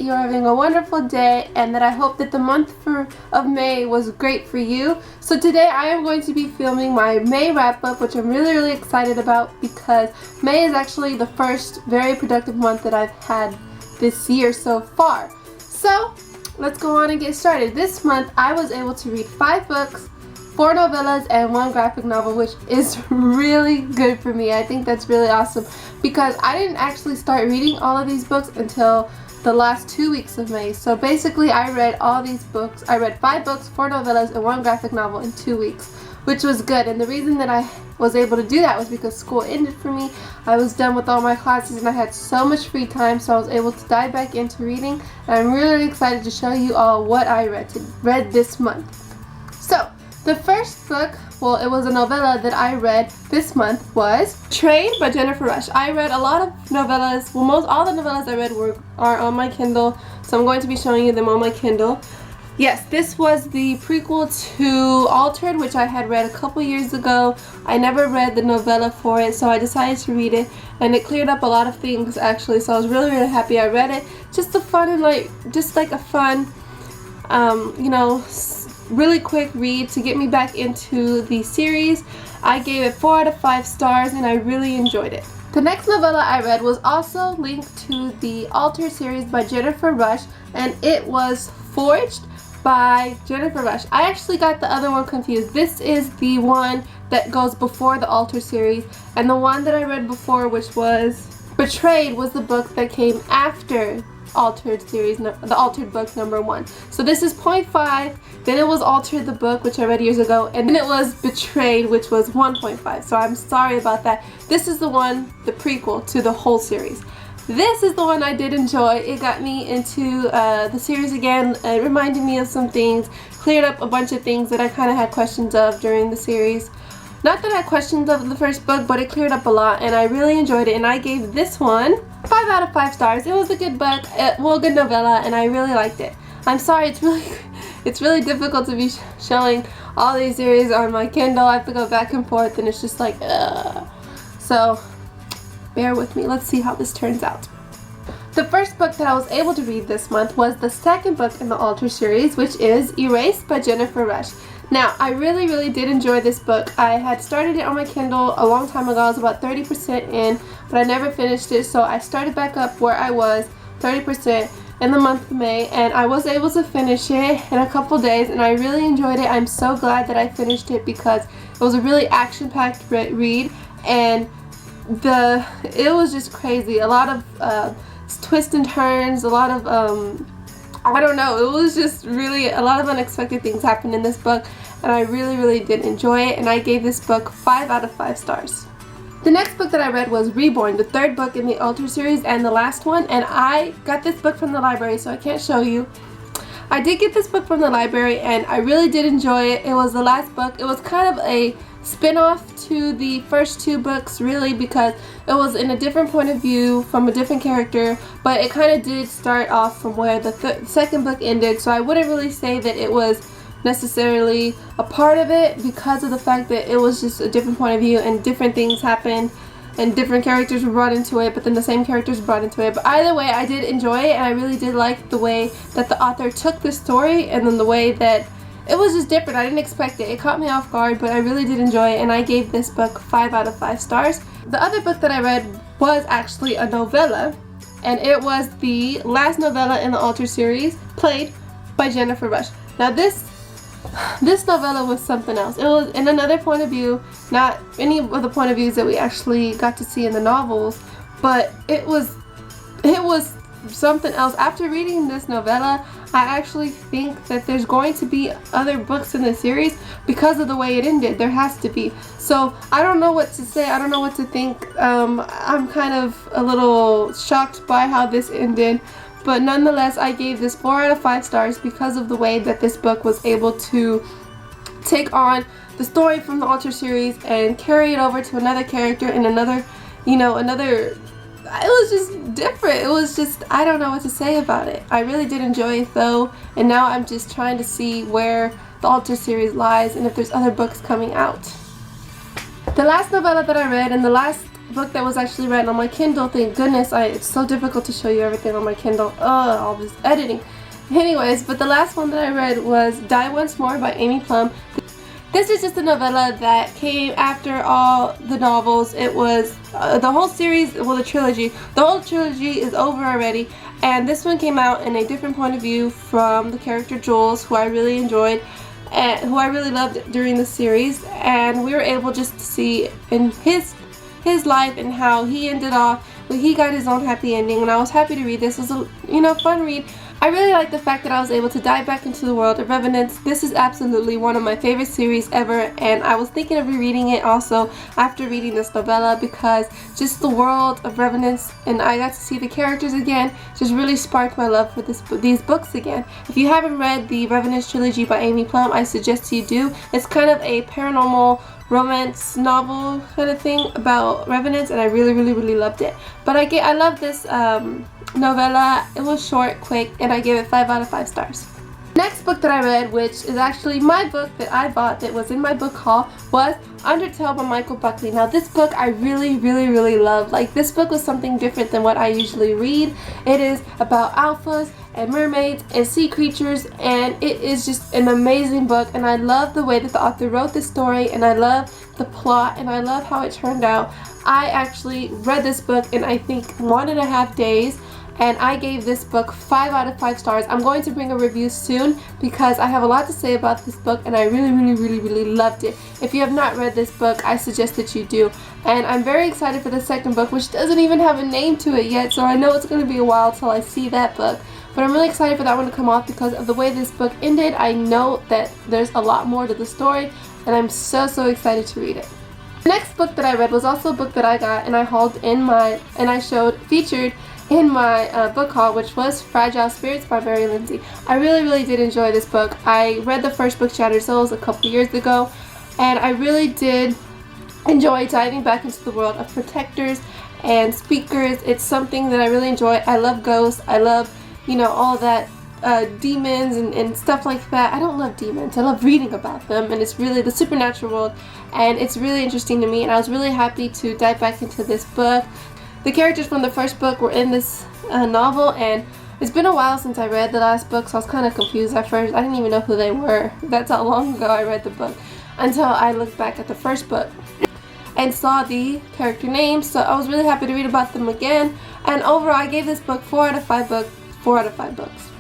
you're having a wonderful day and that I hope that the month of May was great for you. So today I am going to be filming my May wrap-up, which I'm really excited about because May is actually the first very productive month that I've had this year so far. So let's go on and get started. This month I was able to read 5 books, 4 novellas, and 1 graphic novel, which is really good for me. I think that's really awesome because I didn't actually start reading all of these books until the last 2 weeks of May. So basically I read all these books. I read 5 books, 4 novellas, and 1 graphic novel in 2 weeks, which was good. And the reason that I was able to do that was because school ended for me. I was done with all my classes and I had so much free time, so I was able to dive back into reading. And I'm really excited to show you all what I read this month. So the first book, well, it was a novella that I read this month, was Trade by Jennifer Rush. I read a lot of novellas. Well, all the novellas I read are on my Kindle, so I'm going to be showing you them on my Kindle. Yes, this was the prequel to Altered, which I had read a couple years ago. I never read the novella for it, so I decided to read it, and it cleared up a lot of things actually, so I was really happy I read it. Just a fun and just like a fun, you know, really quick read to get me back into the series. I gave it 4 out of 5 stars and I really enjoyed it. The next novella I read was also linked to the Altered series by Jennifer Rush, and it was Forged by Jennifer Rush. I actually got the other one confused. This is the one that goes before the Altered series, and the one that I read before, which was Betrayed, was the book that came after Altered series, the Altered book number 1. So this is 0.5, then it was Altered the book, which I read years ago, and then it was Betrayed, which was 1.5. So I'm sorry about that. This is the one, the prequel to the whole series. This is the one I did enjoy. It got me into the series again. It reminded me of some things, cleared up a bunch of things that I kind of had questions of during the series. Not that I had questions of the first book, but it cleared up a lot and I really enjoyed it, and I gave this one 5 out of 5 stars. It was a good book, well, good novella, and I really liked it. I'm sorry, it's really difficult to be showing all these series on my Kindle. I have to go back and forth and it's just like, ugh. So bear with me. Let's see how this turns out. The first book that I was able to read this month was the second book in the Altered series, which is Erased by Jennifer Rush. Now, I really did enjoy this book. I had started it on my Kindle a long time ago. I was about 30% in, but I never finished it, so I started back up where I was, 30%, in the month of May, and I was able to finish it in a couple days, and I really enjoyed it. I'm so glad that I finished it because it was a really action-packed read, and it was just crazy. A lot of twists and turns, a lot of I don't know, it was just really a lot of unexpected things happened in this book, and I really did enjoy it, and I gave this book 5 out of 5 stars. The next book that I read was Reborn, the 3rd book in the Altered series and the last one, and I got this book from the library, so I can't show you. I did get this book from the library and I really did enjoy it. It was the last book. It was kind of a spin-off to the first 2 books, really, because it was in a different point of view from a different character, but it kind of did start off from where the second book ended, so I wouldn't really say that it was necessarily a part of it because of the fact that it was just a different point of view and different things happened and different characters were brought into it, but then the same characters were brought into it. But either way, I did enjoy it, and I really did like the way that the author took the story, and then the way that it was just different. I didn't expect it. It caught me off guard, but I really did enjoy it, and I gave this book 5 out of 5 stars. The other book that I read was actually a novella, and it was the last novella in the Altered series, Played by Jennifer Rush. Now this novella was something else. It was in another point of view, not any of the point of views that we actually got to see in the novels, but it was something else. After reading this novella, I actually think that there's going to be other books in the series because of the way it ended. There has to be. So I don't know what to say. I don't know what to think. I'm kind of a little shocked by how this ended. But nonetheless, I gave this 4 out of 5 stars because of the way that this book was able to take on the story from the Altered series and carry it over to another character and another, it was just different. It was just, I don't know what to say about it. I really did enjoy it though, and now I'm just trying to see where the Altered series lies and if there's other books coming out. The last novella that I read and the last book that was actually read on my Kindle. Thank goodness. It's so difficult to show you everything on my Kindle. All this editing. Anyways, but the last one that I read was Die Once More by Amy Plum. This is just a novella that came after all the novels. It was the whole series, well, the trilogy. The whole trilogy is over already, and this one came out in a different point of view from the character Jules, who I really enjoyed and who I really loved during the series. And we were able just to see in his life and how he ended off. He got his own happy ending, and I was happy to read this. It was a fun read. I really like the fact that I was able to dive back into the world of Revenants. This is absolutely one of my favorite series ever, and I was thinking of rereading it also after reading this novella, because just the world of Revenants, and I got to see the characters again, just really sparked my love for these books again. If you haven't read the Revenants trilogy by Amy Plum, I suggest you do. It's kind of a paranormal romance novel kind of thing about Revenants, and I really loved it. But I love this novella. It was short, quick, and I gave it 5 out of 5 stars. Next book that I read, which is actually my book that I bought that was in my book haul, was Undertale by Michael Buckley. Now this book I really loved. Like, this book was something different than what I usually read. It is about alphas and mermaids and sea creatures, and it is just an amazing book, and I love the way that the author wrote this story, and I love the plot, and I love how it turned out. I actually read this book in I think 1.5 days, and I gave this book 5 out of 5 stars. I'm going to bring a review soon because I have a lot to say about this book, and I really loved it. If you have not read this book, I suggest that you do. And I'm very excited for the second book, which doesn't even have a name to it yet, so I know it's going to be a while till I see that book. But I'm really excited for that one to come off because of the way this book ended. I know that there's a lot more to the story, and I'm so excited to read it. The next book that I read was also a book that I got and I hauled in my, and I showed featured in my book haul, which was Fragile Spirits by Mary Lindsay. I really did enjoy this book. I read the first book, Shattered Souls, a couple years ago, and I really did enjoy diving back into the world of protectors and speakers. It's something that I really enjoy. I love ghosts. I love, all that demons and stuff like that. I don't love demons. I love reading about them, and it's really the supernatural world, and it's really interesting to me, and I was really happy to dive back into this book. The characters from the first book were in this novel, and it's been a while since I read the last book, so I was kind of confused at first. I didn't even know who they were. That's how long ago I read the book, until I looked back at the first book and saw the character names. So I was really happy to read about them again, and overall I gave this book 4 out of 5 books. 4 out of 5 books.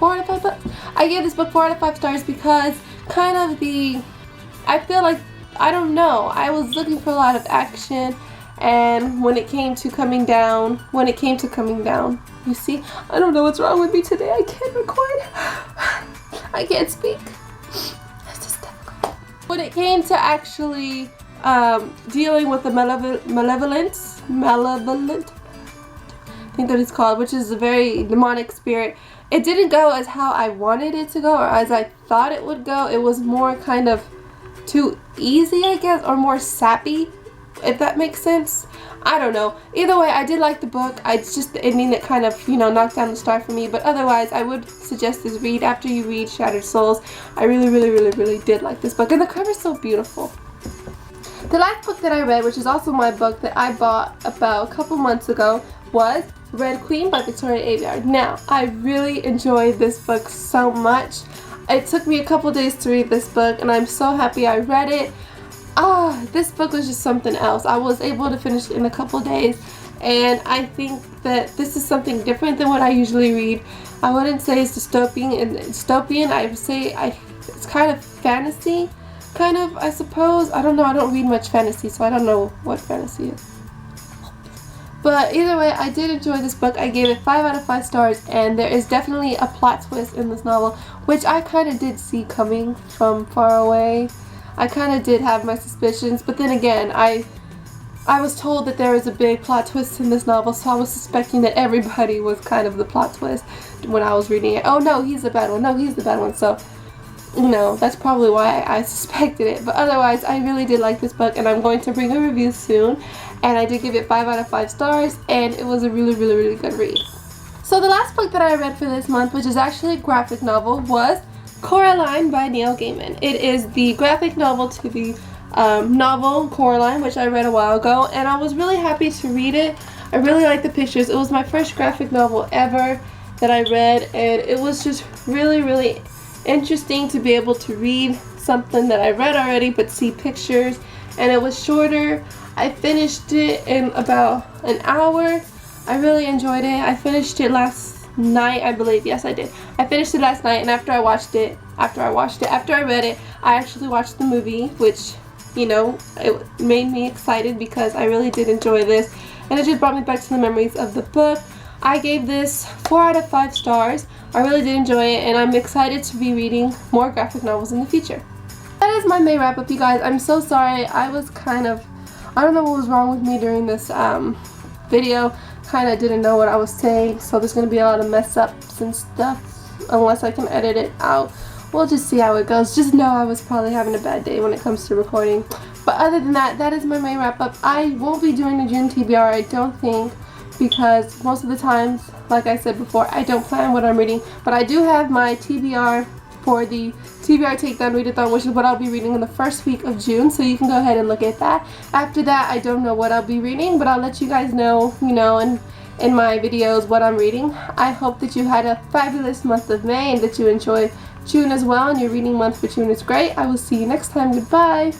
4 out of 5 books? I gave this book 4 out of 5 stars because I feel like, I don't know, I was looking for a lot of action. And when it came to coming down, you see, I don't know what's wrong with me today. I can't record. I can't speak. It's just difficult. When it came to actually dealing with the malevolent, I think that it's called, which is a very demonic spirit, it didn't go as how I wanted it to go or as I thought it would go. It was more kind of too easy, I guess, or more sappy, if that makes sense. I don't know. Either way, I did like the book. It's just the ending that kind of, knocked down the star for me. But otherwise, I would suggest this read after you read Shattered Souls. I really did like this book. And the cover's so beautiful. The last book that I read, which is also my book that I bought about a couple months ago, was Red Queen by Victoria Aveyard. Now, I really enjoyed this book so much. It took me a couple days to read this book, and I'm so happy I read it. This book was just something else. I was able to finish it in a couple days, and I think that this is something different than what I usually read. I wouldn't say it's dystopian. I would say it's kind of fantasy, I suppose. I don't know. I don't read much fantasy, so I don't know what fantasy is. But either way, I did enjoy this book. I gave it 5 out of 5 stars, and there is definitely a plot twist in this novel, which I kind of did see coming from far away. I kind of did have my suspicions, but then again, I was told that there was a big plot twist in this novel, so I was suspecting that everybody was kind of the plot twist when I was reading it. Oh no, he's the bad one. No, he's the bad one. So, that's probably why I suspected it. But otherwise, I really did like this book, and I'm going to bring a review soon. And I did give it 5 out of 5 stars, and it was a really good read. So the last book that I read for this month, which is actually a graphic novel, was Coraline by Neil Gaiman. It is the graphic novel to the novel, Coraline, which I read a while ago, and I was really happy to read it. I really liked the pictures. It was my first graphic novel ever that I read, and it was just really interesting to be able to read something that I read already but see pictures, and it was shorter. I finished it in about an hour. I really enjoyed it. I finished it last night, I believe. Yes, I did. I finished it last night, and after I read it, I actually watched the movie, which, you know, it made me excited because I really did enjoy this, and it just brought me back to the memories of the book. I gave this 4 out of 5 stars. I really did enjoy it, and I'm excited to be reading more graphic novels in the future. That is my May wrap up, you guys. I'm so sorry. I was kind of, I don't know what was wrong with me during this video. Kind of didn't know what I was saying, so there's going to be a lot of mess ups and stuff unless I can edit it out. We'll just see how it goes. Just know I was probably having a bad day when it comes to recording. But other than that, that is my May wrap up. I won't be doing a June TBR, I don't think, because most of the times, like I said before, I don't plan what I'm reading. But I do have my TBR for the TBR Takedown Readathon, which is what I'll be reading in the first week of June, so you can go ahead and look at that. After that, I don't know what I'll be reading, but I'll let you guys know, you know, in my videos what I'm reading. I hope that you had a fabulous month of May and that you enjoy June as well, and your reading month for June is great. I will see you next time. Goodbye.